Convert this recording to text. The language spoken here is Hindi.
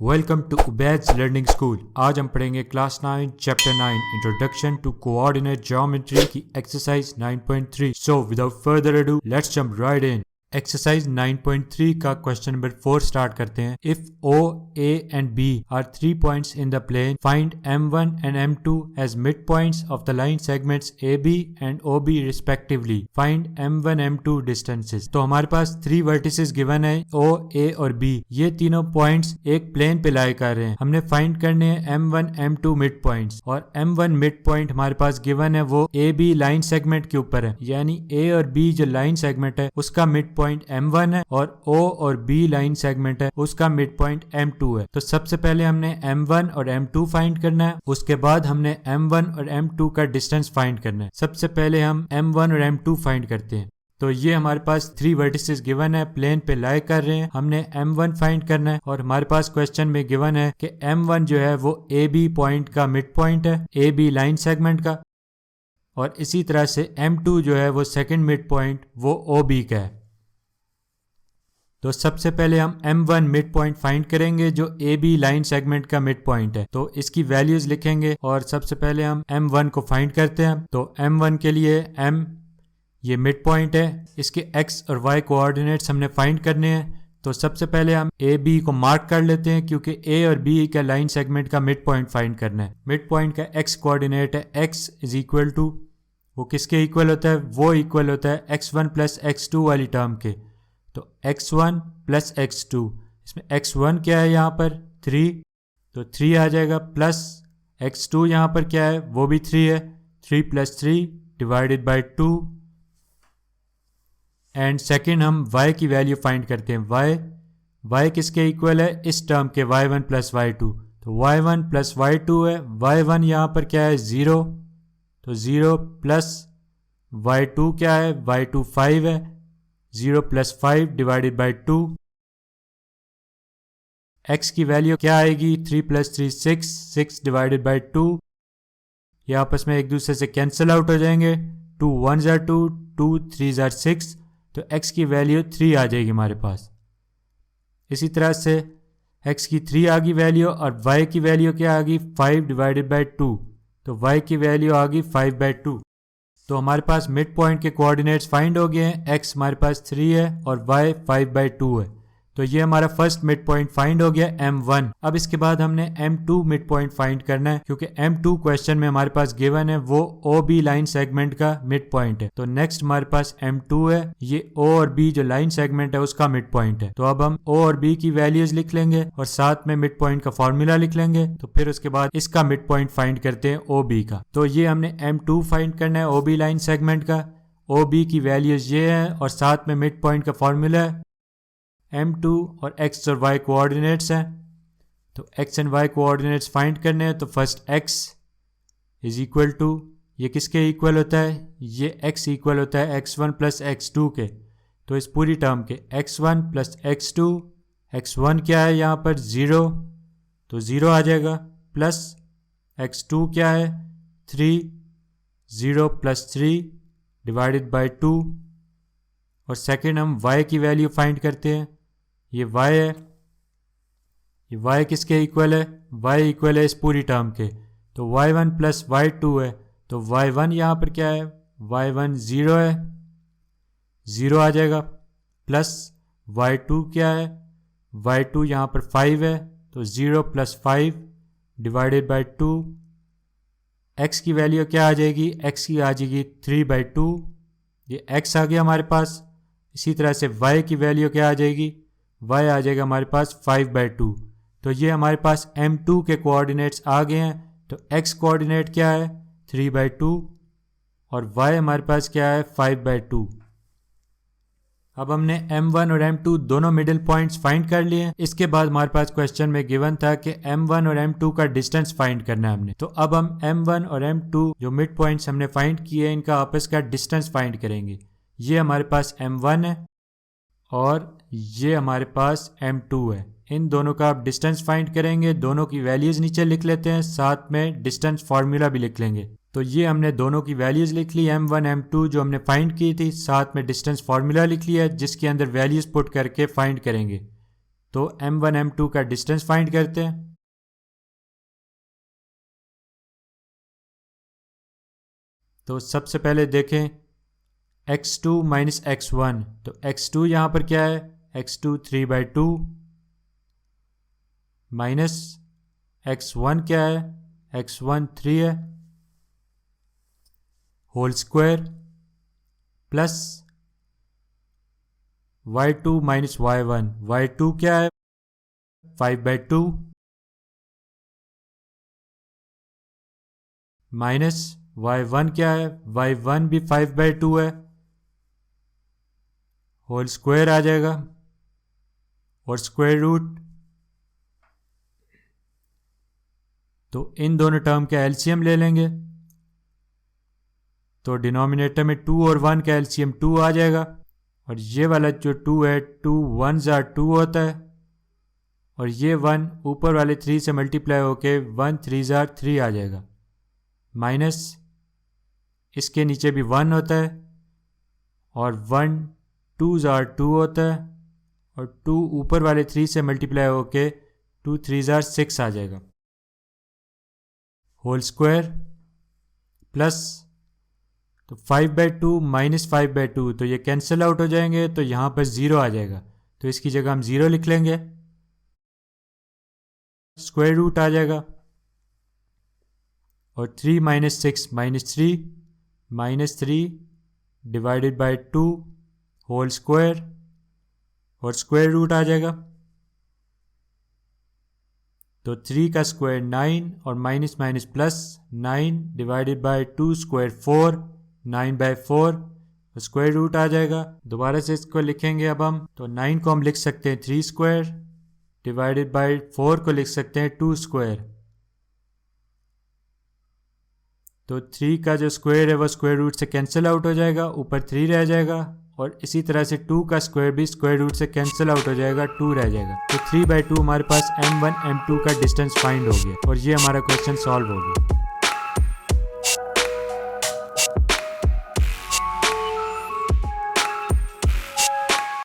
Welcome to Ubaid's learning school. आज हम पढ़ेंगे class 9 chapter 9 introduction to coordinate geometry की exercise 9.3। So without further ado let's jump right in. Exercise 9.3 का क्वेश्चन नंबर 4 स्टार्ट करते हैं। If O, A and B are 3 points in the plane, find M1 and M2 as midpoints of the line segments AB and OB respectively. Find M1 M2 distances। तो हमारे पास 3 वर्टिसेस गिवन है O, A और B। ये तीनों पॉइंट्स एक प्लेन पे लाई कर रहे हैं। हमने फाइंड करने हैं M1 M2 मिड पॉइंट्स, और M1 मिड पॉइंट हमारे पास गिवन है वो AB लाइन सेगमेंट के ऊपर है, यानी A और B जो लाइन सेगमेंट है उसका मिड पॉइंट M1 है और O और B लाइन सेगमेंट है उसका मिड पॉइंट M2 है। तो सबसे पहले हमने M1 और M2 फाइंड करना है, उसके बाद हमने M1 और M2 का डिस्टेंस फाइंड करना है। सबसे पहले हम M1 और M2 फाइंड करते हैं। तो ये हमारे पास 3 वर्टिसेस गिवन है, प्लेन पे लाई कर रहे हैं। हमने M1 फाइंड करना है और हमारे पास क्वेश्चन में गिवन है कि M1 जो है वो AB पॉइंट का मिड पॉइंट है, AB लाइन सेगमेंट का, और इसी तरह से M2 जो है वो सेकंड मिड पॉइंट वो OB का है। तो सबसे पहले हम M1 मिड पॉइंट फाइंड करेंगे जो AB लाइन सेगमेंट का मिड पॉइंट है। तो इसकी वैल्यूज लिखेंगे और सबसे पहले हम M1 को फाइंड करते हैं। तो M1 के लिए M ये मिड पॉइंट है, इसके X और Y कोऑर्डिनेट्स हमने फाइंड करने हैं। तो सबसे पहले हम AB को मार्क कर लेते हैं क्योंकि A और B का लाइन सेगमेंट का मिड पॉइंट फाइंड करना है। मिड पॉइंट का X कोऑर्डिनेट है X इज इक्वल टू, वो किसके इक्वल होता है, वो इक्वल होता है x1 प्लस x2 वाली टर्म के। तो x1 प्लस x2, इसमें x1 क्या है यहाँ पर 3, तो 3 आ जाएगा, प्लस x2 यहाँ पर क्या है वो भी 3 है, 3 plus 3 divided by 2। And second हम y की वैल्यू फाइंड करते हैं। y किसके इक्वल है, इस टर्म के y1 प्लस y2। तो y1 प्लस y2 है, y1 यहाँ पर क्या है 0, तो 0 प्लस y2 क्या है, y2 5 है, 0 प्लस 5 डिवाइडेड बाई 2। x की वैल्यू क्या आएगी, 3 प्लस 3 6, 6 डिवाइडेड बाई 2। ये आपस में एक दूसरे से कैंसिल आउट हो जाएंगे, 2 1 जार 2, 2 3 जार 6, तो x की वैल्यू 3 आ जाएगी हमारे पास। इसी तरह से x की 3 आ गई वैल्यू, और y की वैल्यू क्या आ गई 5 डिवाइडेड बाई 2, तो y की वैल्यू आ गई 5 बाई 2। तो हमारे पास मिड पॉइंट के कोऑर्डिनेट्स फाइंड हो गए हैं। x हमारे पास 3 है और y 5 बाई 2 है। तो ये हमारा फर्स्ट मिड पॉइंट फाइंड हो गया M1। अब इसके बाद हमने M2 मिड पॉइंट फाइंड करना है क्योंकि M2 क्वेश्चन में हमारे पास गिवन है वो OB लाइन सेगमेंट का मिड पॉइंट है। तो नेक्स्ट हमारे पास M2 है, ये O और B जो लाइन सेगमेंट है उसका मिड पॉइंट है। तो अब हम O और B की वैल्यूज लिख लेंगे और साथ में मिड पॉइंट का फॉर्मूला लिख लेंगे। तो फिर उसके बाद इसका मिड पॉइंट फाइंड करते हैं OB का। तो ये हमने M2 फाइंड करना है OB लाइन सेगमेंट का, OB की वैल्यूज ये है और साथ में मिड पॉइंट का फॉर्मूला है। M2 और X और Y कोऑर्डिनेट्स हैं, तो X and Y coordinates find करने हैं। तो first X is equal to, ये किसके इक्वल होता है, ये X इक्वल होता है x1 प्लस x2 के। तो इस पूरी टर्म के x1 प्लस x2, x1 क्या है यहाँ पर 0, तो 0 आ जाएगा, प्लस x2 क्या है 3, 0 प्लस 3 डिवाइडेड बाई 2। और सेकेंड हम y की वैल्यू फाइंड करते हैं। ये y है, ये y किसके इक्वल है, y इक्वल है इस पूरी टर्म के। तो y1 प्लस y2 है, तो y1 यहाँ पर क्या है, y1 0 है, 0 आ जाएगा, प्लस y2 क्या है, y2 यहाँ पर 5 है, तो 0 प्लस 5 डिवाइडेड बाई 2। x की वैल्यू क्या आ जाएगी, x की आ जाएगी 3 बाई 2, ये x आ गया हमारे पास। इसी तरह से y की वैल्यू क्या आ जाएगी, y आ जाएगा हमारे पास 5 बाई 2। तो ये हमारे पास M2 के कोऑर्डिनेट्स आ गए हैं। तो x कोऑर्डिनेट क्या है 3 बाई 2 और y हमारे पास क्या है 5 बाई 2। अब हमने M1 और M2 दोनों मिडिल पॉइंट्स फाइंड कर लिए हैं। इसके बाद हमारे पास क्वेश्चन में गिवन था कि M1 और M2 का डिस्टेंस फाइंड करना है हमने। तो अब हम M1 और M2 जो मिड पॉइंट्स हमने फाइंड किए इनका आपस का डिस्टेंस फाइंड करेंगे। ये हमारे पास M1 है और ये हमारे पास M2 है। इन दोनों का आप डिस्टेंस फाइंड करेंगे, दोनों की वैल्यूज नीचे लिख लेते हैं, साथ में डिस्टेंस फार्मूला भी लिख लेंगे। तो ये हमने दोनों की वैल्यूज लिख ली, M1 M2 जो हमने फाइंड की थी, साथ में डिस्टेंस फार्मूला लिख लिया जिसके अंदर वैल्यूज पुट करके फाइंड करेंगे। तो m1 m2 का डिस्टेंस फाइंड करते हैं। तो सबसे पहले देखें x2 माइनस x1, तो x2 यहाँ पर क्या है, x2 3/2 माइनस x1 क्या है, x1 3 है, whole square plus y2 minus y1, y2 क्या है 5/2 माइनस y1 क्या है, y1 भी 5/2 है, होल स्क्वायर आ जाएगा और स्क्वायर रूट। तो इन दोनों टर्म का एलसीएम ले लेंगे, तो डिनोमिनेटर में 2 और 1 का एलसीएम 2 आ जाएगा, और ये वाला जो 2 है 2 1s are 2 होता है, और ये 1 ऊपर वाले 3 से मल्टीप्लाई होके 1 3s are 3 आ जाएगा, माइनस इसके नीचे भी 1 होता है और 1 2s are 2 होता है, और 2 ऊपर वाले 3 से मल्टीप्लाई होके 2 3s are 6 आ जाएगा, होल स्क्वायर प्लस तो 5/2 माइनस 5/2, तो ये कैंसिल आउट हो जाएंगे, तो यहाँ पर 0 आ जाएगा, तो इसकी जगह हम 0 लिख लेंगे, स्क्वायर रूट आ जाएगा, और 3 minus 6 minus 3 divided by 2 whole square और स्क्वायर रूट आ जाएगा, तो 3 का स्क्वायर 9 और minus minus plus 9 divided by 2 square 4 9/4 square root आ जाएगा। दोबारा से इसको लिखेंगे अब हम, तो 9 को हम लिख सकते हैं 3 स्क्वायर डिवाइडेड बाय 4 को लिख सकते हैं 2 स्क्वायर, तो 3 का जो स्क्वायर है वो स्क्वायर रूट से कैंसिल आउट हो जाएगा, ऊपर 3 रह जाएगा, और इसी तरह से 2 का स्क्वायर भी स्क्वायर रूट से कैंसिल आउट हो जाएगा, 2 रह जाएगा, तो 3/2 हमारे पास m1 m2 का डिस्टेंस फाइंड हो गया, और ये हमारा क्वेश्चन सॉल्व हो गया।